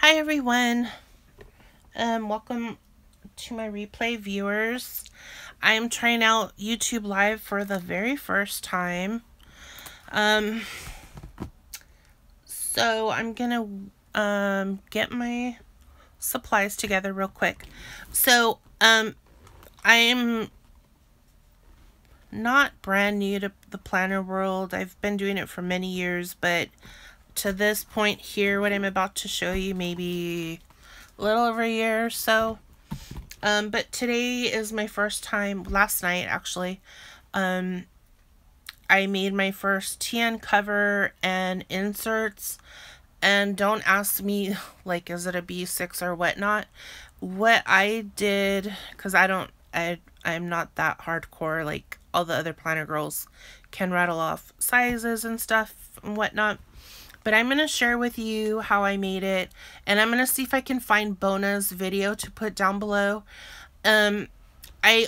Hi everyone, welcome to my replay viewers. I am trying out YouTube Live for the very first time. So I'm gonna get my supplies together real quick. So I'm not brand new to the planner world. I've been doing it for many years, but to this point here, what I'm about to show you, maybe a little over a year or so. But today is my first time, last night actually, I made my first TN cover and inserts. And don't ask me, like, is it a B6 or whatnot? What I did, because I'm not that hardcore like all the other planner girls can rattle off sizes and stuff and whatnot. But I'm going to share with you how I made it. And I'm going to see if I can find Bona's video to put down below. I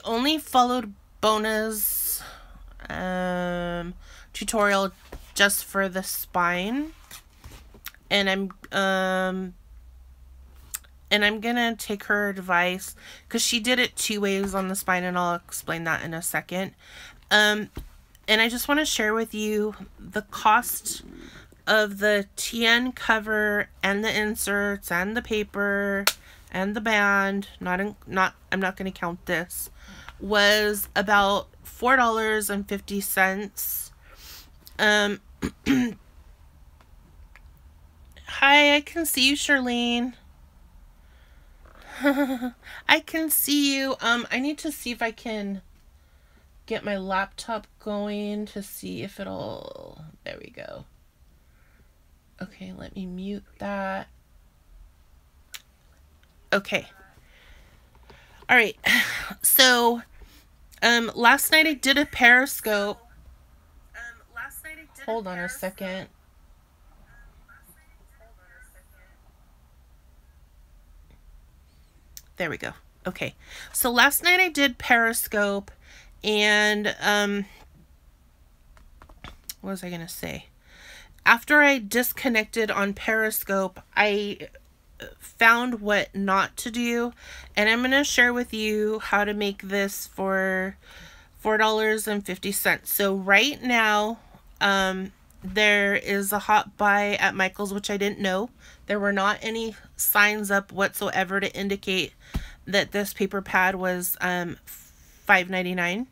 only followed Bona's tutorial just for the spine. And I'm gonna take her advice because she did it two ways on the spine, and I'll explain that in a second. And I just want to share with you the cost of the TN cover and the inserts and the paper and the band. I'm not gonna count this. Was about $4.50. Hi, I can see you, Charlene. I can see you. I need to see if I can get my laptop going to see if it'll... There we go. Okay, let me mute that. Okay. All right. So, last night I did a Periscope. Hold on a second. There we go. Okay. So last night I did Periscope, and what was I going to say? After I disconnected on Periscope, I found what not to do, and I'm going to share with you how to make this for $4.50. So right now, there is a hot buy at Michael's, which I didn't know. There were not any signs up whatsoever to indicate that this paper pad was $5.99.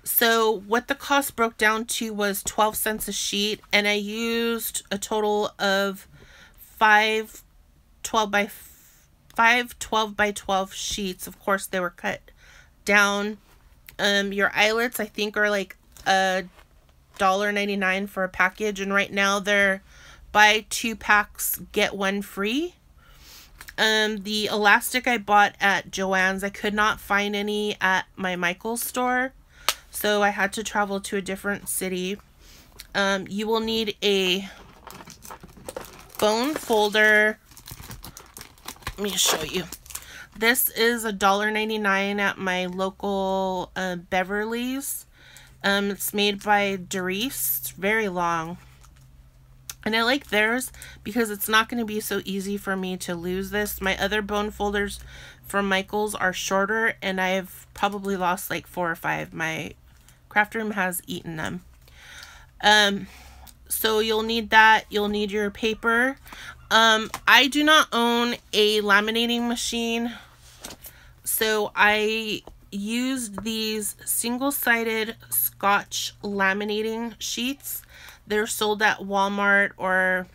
So what the cost broke down to was 12 cents a sheet, and I used a total of 5 12 by 12 sheets. Of course, they were cut down. Your eyelets, I think, are like $1.99 for a package, and right now they're buy 2 packs get 1 free. The elastic I bought at Joann's, I could not find any at my Michael's store, so I had to travel to a different city. You will need a bone folder. Let me show you. This is $1.99 at my local Beverly's. It's made by Doris. It's very long. And I like theirs because it's not going to be so easy for me to lose this. My other bone folders from Michael's are shorter, and I've probably lost like 4 or 5. My craft room has eaten them. So you'll need that. You'll need your paper. I do not own a laminating machine, so I used these single-sided Scotch laminating sheets. They're sold at Walmart, or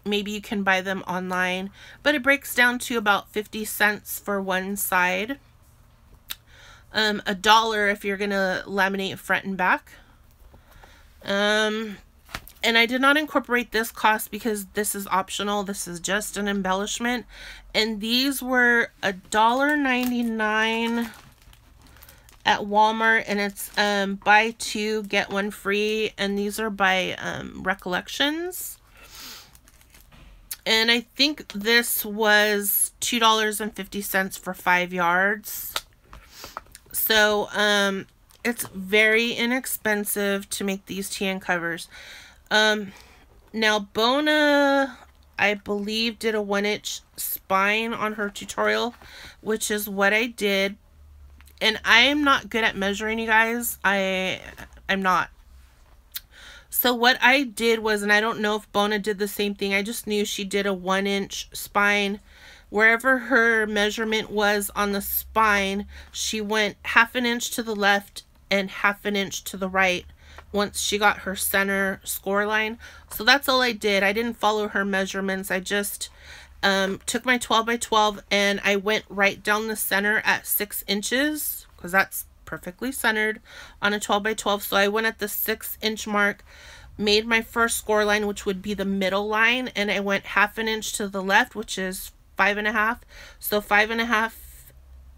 maybe you can buy them online, but it breaks down to about 50 cents for one side. $1 if you're gonna laminate front and back. And I did not incorporate this cost because this is optional. This is just an embellishment. And these were $1.99 at Walmart, and it's buy 2 get 1 free, and these are by Recollections. And I think this was $2.50 for 5 yards. So it's very inexpensive to make these TN covers. Now Bona I believe, did a 1-inch spine on her tutorial, which is what I did. And I am not good at measuring, you guys. I'm not. So what I did was, and I don't know if Bona did the same thing, I just knew she did a 1-inch spine. Wherever her measurement was on the spine, she went 1/2 inch to the left and 1/2 inch to the right once she got her center score line. So that's all I did. I didn't follow her measurements. I just took my 12 by 12 and I went right down the center at 6 inches because that's perfectly centered on a 12 by 12. So I went at the 6-inch mark, made my first score line, which would be the middle line, and I went 1/2 inch to the left, which is 5.5. So 5.5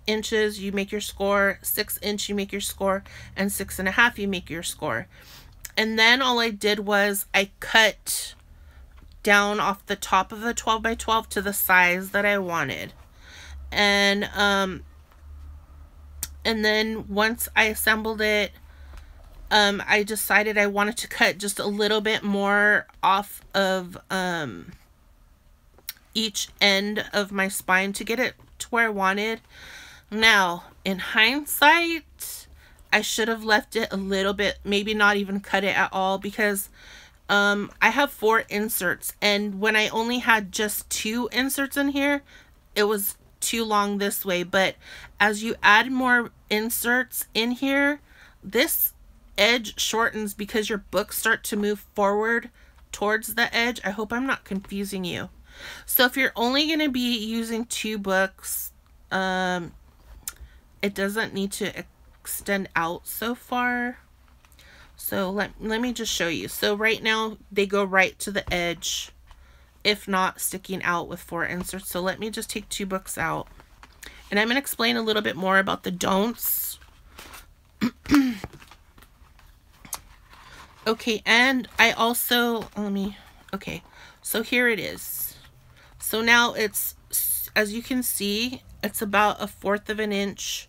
inches you make your score, 6 inch you make your score, and 6.5 you make your score. And then all I did was I cut down off the top of the 12 by 12 to the size that I wanted. And then once I assembled it, I decided I wanted to cut just a little bit more off of each end of my spine to get it to where I wanted. Now, in hindsight, I should have left it a little bit, maybe not even cut it at all, because I have 4 inserts, and when I only had just 2 inserts in here, it was too long this way. But as you add more inserts in here, this edge shortens because your books start to move forward towards the edge. I hope I'm not confusing you. So if you're only going to be using 2 books, it doesn't need to extend out so far. So let me just show you. So right now they go right to the edge, if not sticking out with 4 inserts. So let me just take 2 books out. And I'm going to explain a little bit more about the don'ts. Okay, and I also, okay, so here it is. So now it's, as you can see, it's about 1/4 of an inch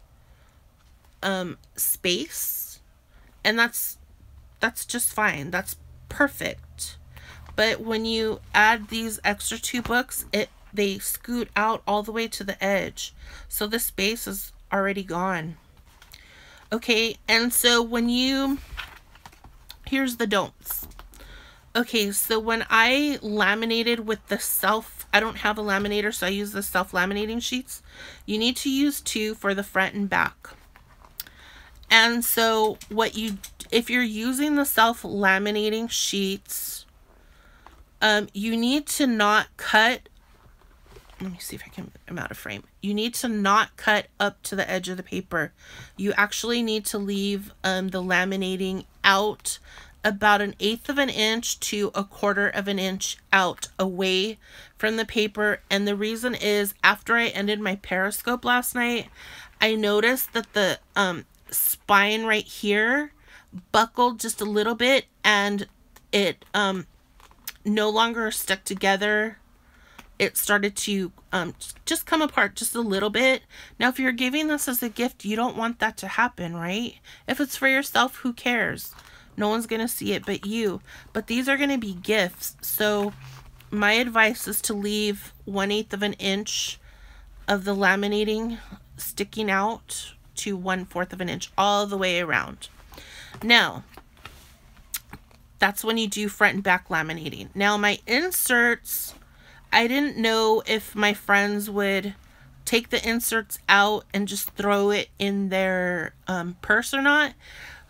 space. And that's just fine. That's perfect. But when you add these extra 2 books, they scoot out all the way to the edge. So the space is already gone. Okay, and so here's the don'ts. Okay, so when I laminated with the I don't have a laminator, so I use the self-laminating sheets. You need to use 2 for the front and back. And so if you're using the self-laminating sheets, you need to not cut, let me see if I'm out of frame. You need to not cut up to the edge of the paper. You actually need to leave the laminating out about 1/8 of an inch to 1/4 of an inch out away from the paper. And the reason is, after I ended my periscope last night, I noticed that the spine right here buckled just a little bit, and it no longer stuck together. It started to just come apart just a little bit. Now, if you're giving this as a gift, you don't want that to happen, right? If it's for yourself, who cares? No one's going to see it but you. But these are going to be gifts. So my advice is to leave 1/8 of an inch of the laminating sticking out to 1/4 of an inch all the way around. Now, that's when you do front and back laminating. Now, my inserts, I didn't know if my friends would take the inserts out and just throw it in their purse or not.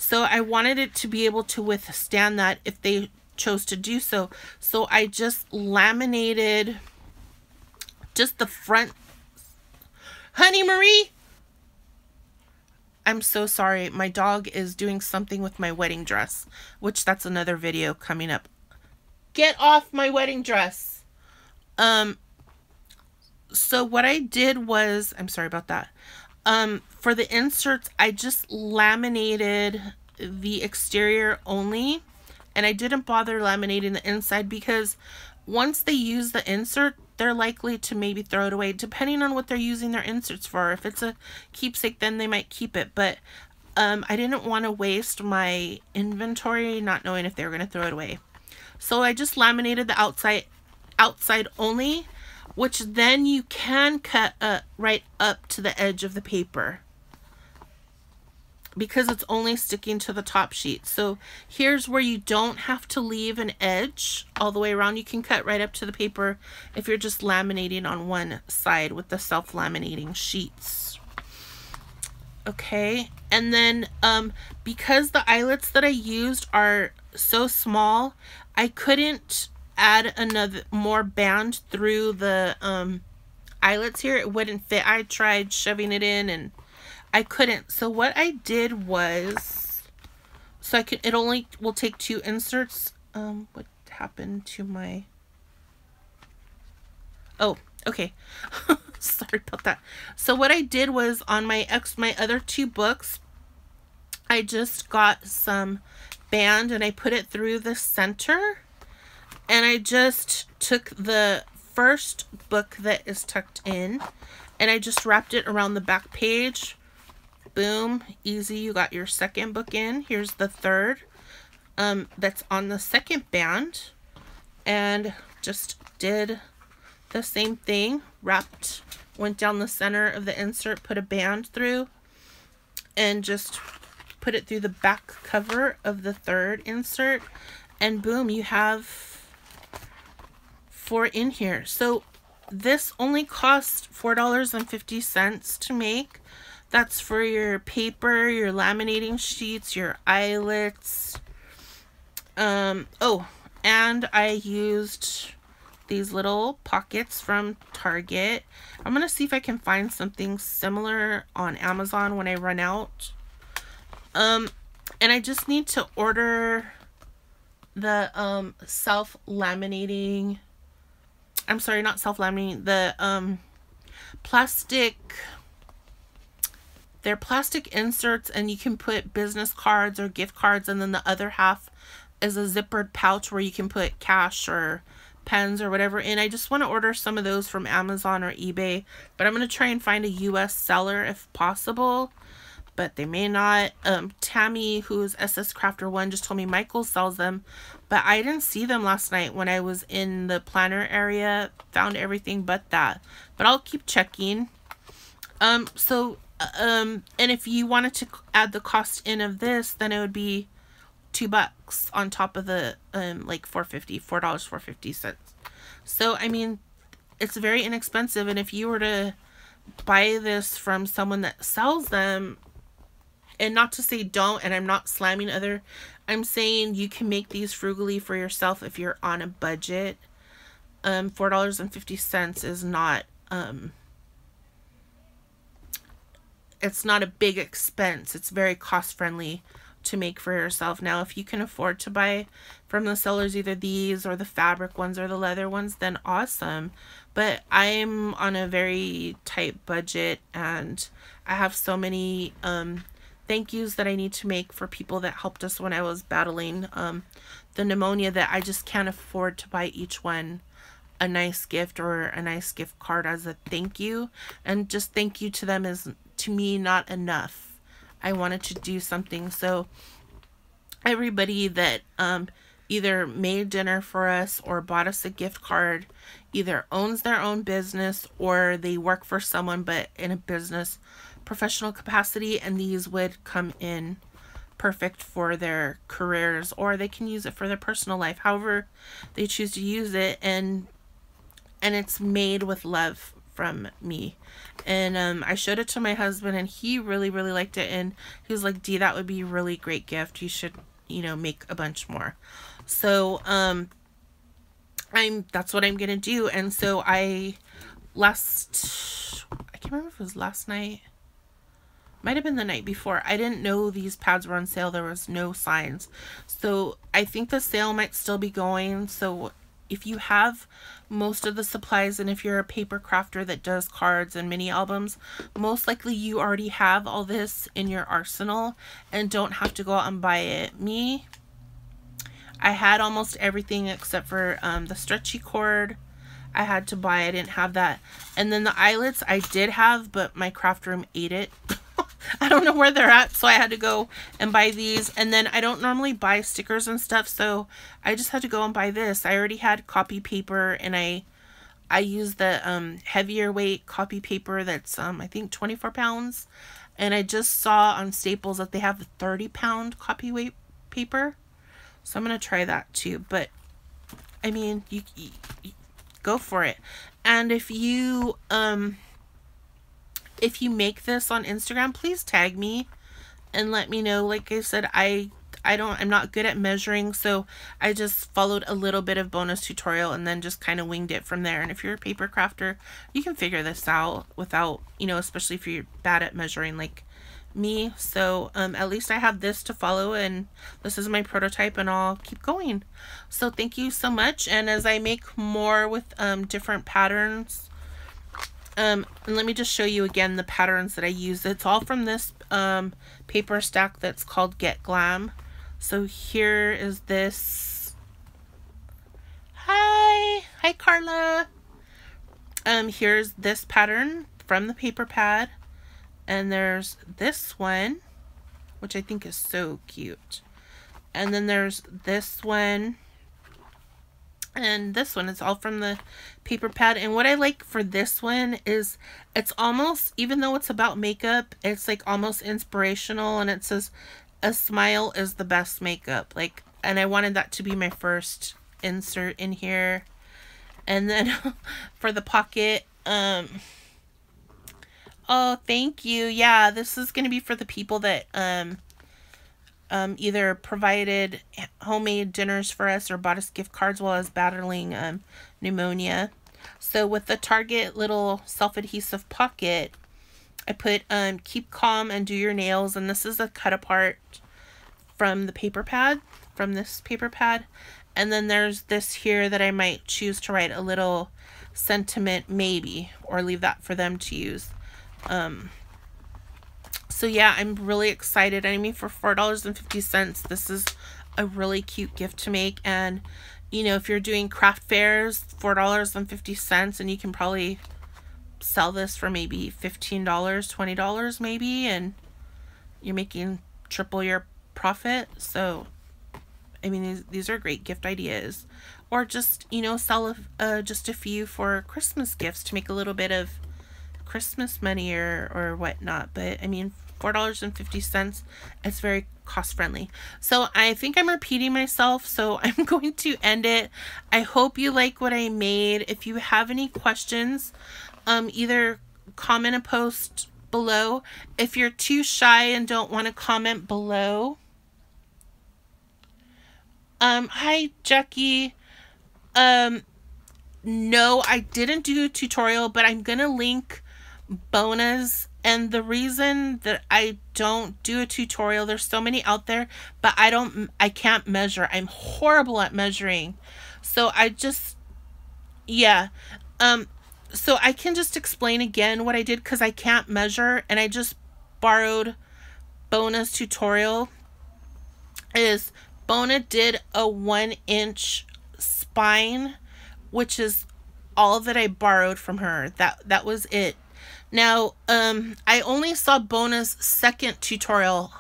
So I wanted it to be able to withstand that if they chose to do so. So I just laminated just the front. Honey Marie! I'm so sorry. My dog is doing something with my wedding dress, which that's another video coming up. Get off my wedding dress! So what I did was, I'm sorry about that. For the inserts, I just laminated the exterior only, and I didn't bother laminating the inside because once they use the insert, they're likely to maybe throw it away, depending on what they're using their inserts for. If it's a keepsake, then they might keep it, but I didn't want to waste my inventory not knowing if they were going to throw it away. So I just laminated the outside outside only, which then you can cut right up to the edge of the paper because it's only sticking to the top sheet. So here's where you don't have to leave an edge all the way around. You can cut right up to the paper if you're just laminating on one side with the self-laminating sheets. Okay, and then because the eyelets that I used are so small, I couldn't add another more band through the eyelets here. It wouldn't fit. I tried shoving it in and I couldn't. So what I did was, so I could, it only will take 2 inserts. What happened to my, oh, okay. Sorry about that. So what I did was on my other 2 books, I just got some band and I put it through the center, and I just took the first book that is tucked in and I just wrapped it around the back page. Boom, easy. You got your second book in. Here's the third that's on the second band, and just did the same thing. Wrapped, went down the center of the insert, put a band through, and just put it through the back cover of the third insert, and boom, you have 4 in here. So this only cost $4.50 to make. That's for your paper, your laminating sheets, your eyelets. Oh, and I used these little pockets from Target. I'm gonna see if I can find something similar on Amazon when I run out. And I just need to order the self-laminating, I'm sorry, not self-laminating, the plastic, they're plastic inserts, and you can put business cards or gift cards, and then the other half is a zippered pouch where you can put cash or pens or whatever in. I just want to order some of those from Amazon or eBay, but I'm going to try and find a US seller if possible, but they may not. Tammy, who's SS Crafter 1, just told me Michael sells them, but I didn't see them last night when I was in the planner area. Found everything but that, but I'll keep checking. And if you wanted to add the cost in of this, then it would be $2 on top of the like $4.50. So I mean, it's very inexpensive, and if you were to buy this from someone that sells them, and not to say don't, and I'm not slamming other, I'm saying you can make these frugally for yourself if you're on a budget. $4.50 is not it's not a big expense. It's very cost friendly to make for yourself. Now, if you can afford to buy from the sellers either these or the fabric ones or the leather ones, then awesome. But I'm on a very tight budget, and I have so many thank yous that I need to make for people that helped us when I was battling the pneumonia, that I just can't afford to buy each one a nice gift or a nice gift card as a thank you. And just thank you to them is, to me, not enough. I wanted to do something. So everybody that either made dinner for us or bought us a gift card either owns their own business or they work for someone but in a business professional capacity, and these would come in perfect for their careers, or they can use it for their personal life, however they choose to use it. And it's made with love from me. And I showed it to my husband, and he really liked it, and he was like, Dee, that would be a really great gift. You should, you know, make a bunch more. So that's what I'm gonna do. And so I can't remember if it was last night, might have been the night before. I didn't know these pads were on sale. There was no signs. So I think the sale might still be going. So if you have most of the supplies, and if you're a paper crafter that does cards and mini albums, most likely you already have all this in your arsenal and don't have to go out and buy it. Me, I had almost everything except for the stretchy cord. I had to buy. I didn't have that. And then the eyelets I did have, but my craft room ate it. I don't know where they're at, so I had to go and buy these. And then I don't normally buy stickers and stuff, so I just had to go and buy this. I already had copy paper, and I use the heavier weight copy paper that's I think 24 pounds. And I just saw on Staples that they have a 30-pound copy weight paper. So I'm going to try that too. But, I mean, you go for it. And if you make this on Instagram, please tag me and let me know. Like I said, I'm not good at measuring, so I just followed a little bit of Bona's tutorial and then just kind of winged it from there. And if you're a paper crafter, you can figure this out without, you know, especially if you're bad at measuring like me. So at least I have this to follow, and this is my prototype, and I'll keep going. So thank you so much. And as I make more with different patterns, and let me just show you again the patterns that I use. It's all from this paper stack that's called Get Glam. So here is this. Hi Carla. Here's this pattern from the paper pad, and there's this one, which I think is so cute, and then there's this one, and this one is all from the paper pad. And what I like for this one is it's almost, even though it's about makeup, it's like almost inspirational, and it says a smile is the best makeup. Like, and I wanted that to be my first insert in here. And then for the pocket, oh, thank you. Yeah, this is going to be for the people that either provided homemade dinners for us or bought us gift cards while I was battling pneumonia. So with the Target little self-adhesive pocket, I put keep calm and do your nails, and this is a cut apart from the paper pad, from this paper pad. And then there's this here that I might choose to write a little sentiment maybe, or leave that for them to use. So yeah, I'm really excited. I mean, for $4.50, this is a really cute gift to make. And you know, if you're doing craft fairs, $4.50, and you can probably sell this for maybe $15, $20 maybe, and you're making triple your profit. So I mean, these are great gift ideas. Or just, you know, sell just a few for Christmas gifts to make a little bit of Christmas money or whatnot. But I mean, $4.50, it's very cost friendly. So I think I'm repeating myself, so I'm going to end it. I hope you like what I made. If you have any questions, either comment a post below. If you're too shy and don't want to comment below, hi Jackie. No, I didn't do a tutorial, but I'm gonna link Bona's. And the reason that I don't do a tutorial, there's so many out there, but I can't measure. I'm horrible at measuring. So I just, yeah. So I can just explain again what I did, because I can't measure, and I just borrowed Bona's tutorial. Is Bona did a 1-inch spine, which is all that I borrowed from her. That was it. Now, I only saw Bona's second tutorial,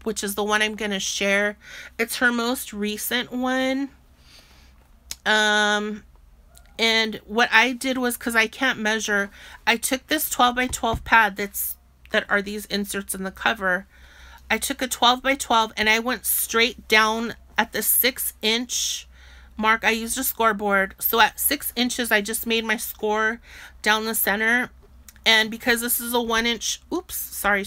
which is the one I'm going to share. It's her most recent one. And what I did was, because I can't measure, I took this 12 by 12 pad that are these inserts in the cover. I took a 12 by 12 and I went straight down at the 6-inch mark. I used a scoreboard. So at 6 inches, I just made my score down the center. And because this is a 1-inch, oops, sorry.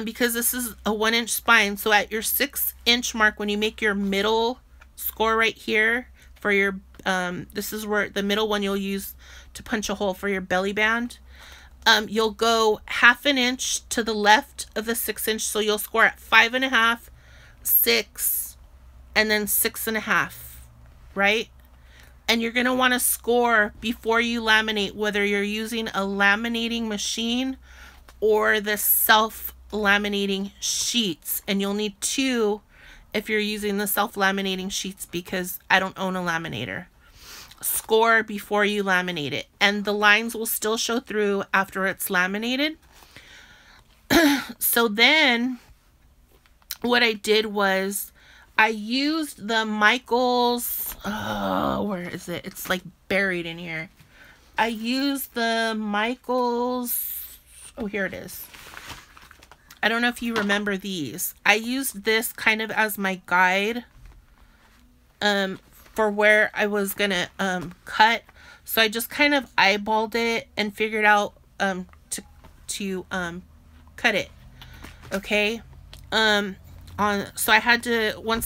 Because this is a 1-inch spine, so at your 6-inch mark, when you make your middle score right here for your, this is where the middle one you'll use to punch a hole for your belly band. You'll go 1/2 inch to the left of the 6-inch, so you'll score at 5.5, 6, and then 6.5, right? And you're going to want to score before you laminate, whether you're using a laminating machine or the self-laminating sheets. And you'll need 2 if you're using the self-laminating sheets, because I don't own a laminator. Score before you laminate it. And the lines will still show through after it's laminated. So then what I did was I used the Michaels, where is it? It's like buried in here. I used the Michaels, oh, here it is. I don't know if you remember these. I used this kind of as my guide for where I was gonna cut. So I just kind of eyeballed it and figured out to cut it. Okay. So I had to hold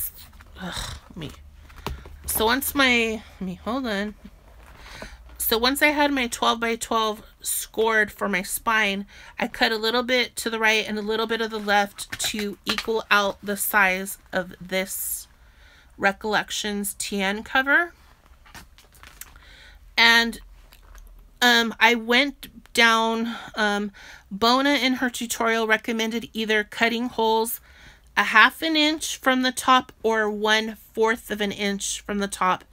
on. So once I had my 12 by 12 scored for my spine, I cut a little bit to the right and a little bit of the left to equal out the size of this Recollections TN cover. And I went down, Bona in her tutorial recommended either cutting holes 1/2 inch from the top or 1/4 of an inch from the top,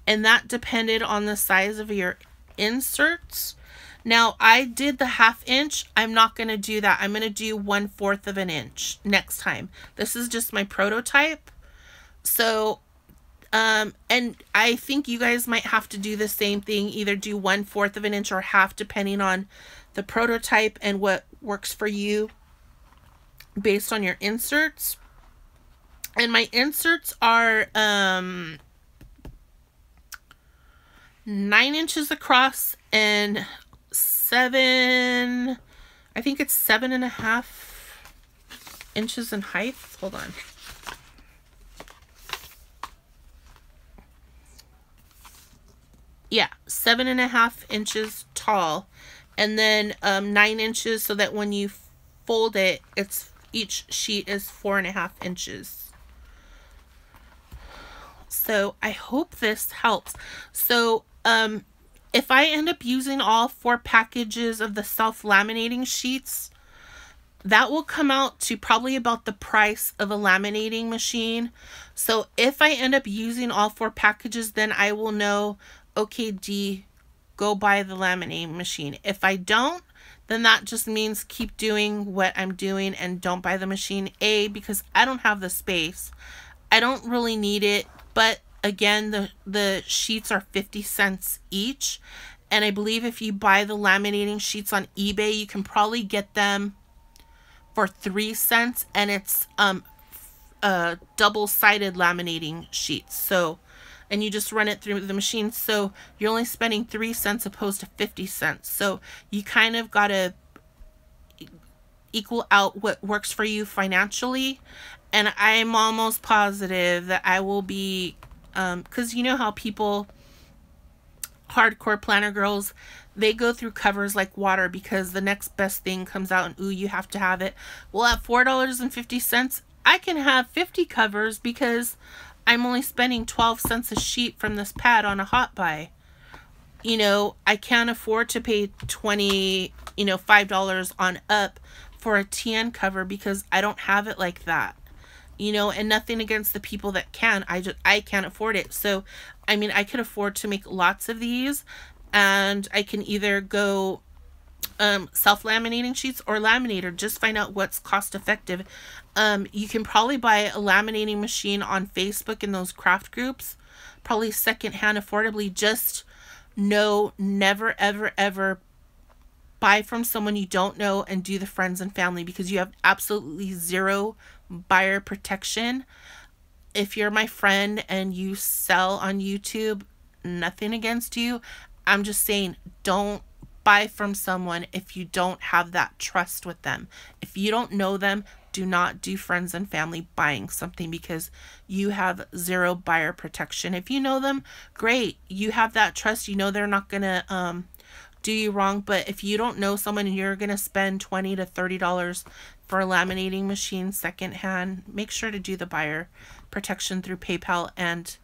and that depended on the size of your inserts. Now I did the 1/2 inch. I'm not going to do that. I'm going to do 1/4 of an inch next time. This is just my prototype. So and I think you guys might have to do the same thing, either do 1/4 of an inch or half, depending on the prototype and what works for you based on your inserts. And my inserts are 9 inches across and 7, I think it's 7.5 inches in height. Hold on. Yeah, 7.5 inches tall, and then 9 inches, so that when you fold it, each sheet is 4.5 inches. So I hope this helps. So if I end up using all 4 packages of the self-laminating sheets, that will come out to probably about the price of a laminating machine. So if I end up using all 4 packages, then I will know, okay, D, go buy the laminating machine. If I don't, then that just means keep doing what I'm doing and don't buy the machine. A, because I don't have the space. I don't really need it, but again, the sheets are 50 cents each. And I believe if you buy the laminating sheets on eBay, you can probably get them for 3 cents, and it's double-sided laminating sheets. So, and you just run it through the machine, so you're only spending 3 cents opposed to 50 cents. So you kind of got to equal out what works for you financially. And I'm almost positive that I will be, because you know how people, hardcore planner girls, they go through covers like water because the next best thing comes out and ooh, you have to have it. Well, at $4.50, I can have 50 covers because I'm only spending 12 cents a sheet from this pad on a hot buy. You know, I can't afford to pay $5 on up for a TN cover because I don't have it like that. You know, and nothing against the people that can. I can't afford it. So, I mean, I could afford to make lots of these, and I can either go self-laminating sheets or laminator. Just find out what's cost effective. You can probably buy a laminating machine on Facebook in those craft groups, probably secondhand affordably. Just know, never ever ever buy from someone you don't know and do the friends and family, because you have absolutely zero buyer protection. If you're my friend and you sell on YouTube, nothing against you. I'm just saying, don't buy from someone if you don't have that trust with them. If you don't know them, do not do friends and family buying something, because you have zero buyer protection. If you know them, great. You have that trust. You know they're not going to do you wrong. But if you don't know someone and you're going to spend $20 to $30 for a laminating machine secondhand, make sure to do the buyer protection through PayPal, and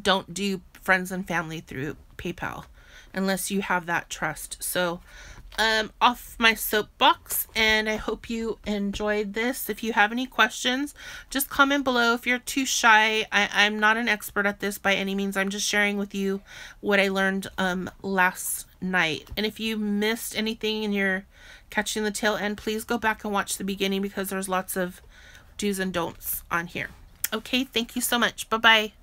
don't do friends and family through PayPal unless you have that trust. So off my soapbox, and I hope you enjoyed this. If you have any questions, just comment below. If you're too shy, I'm not an expert at this by any means. I'm just sharing with you what I learned last night. And if you missed anything and you're catching the tail end, please go back and watch the beginning because there's lots of do's and don'ts on here. Okay, thank you so much. Bye-bye.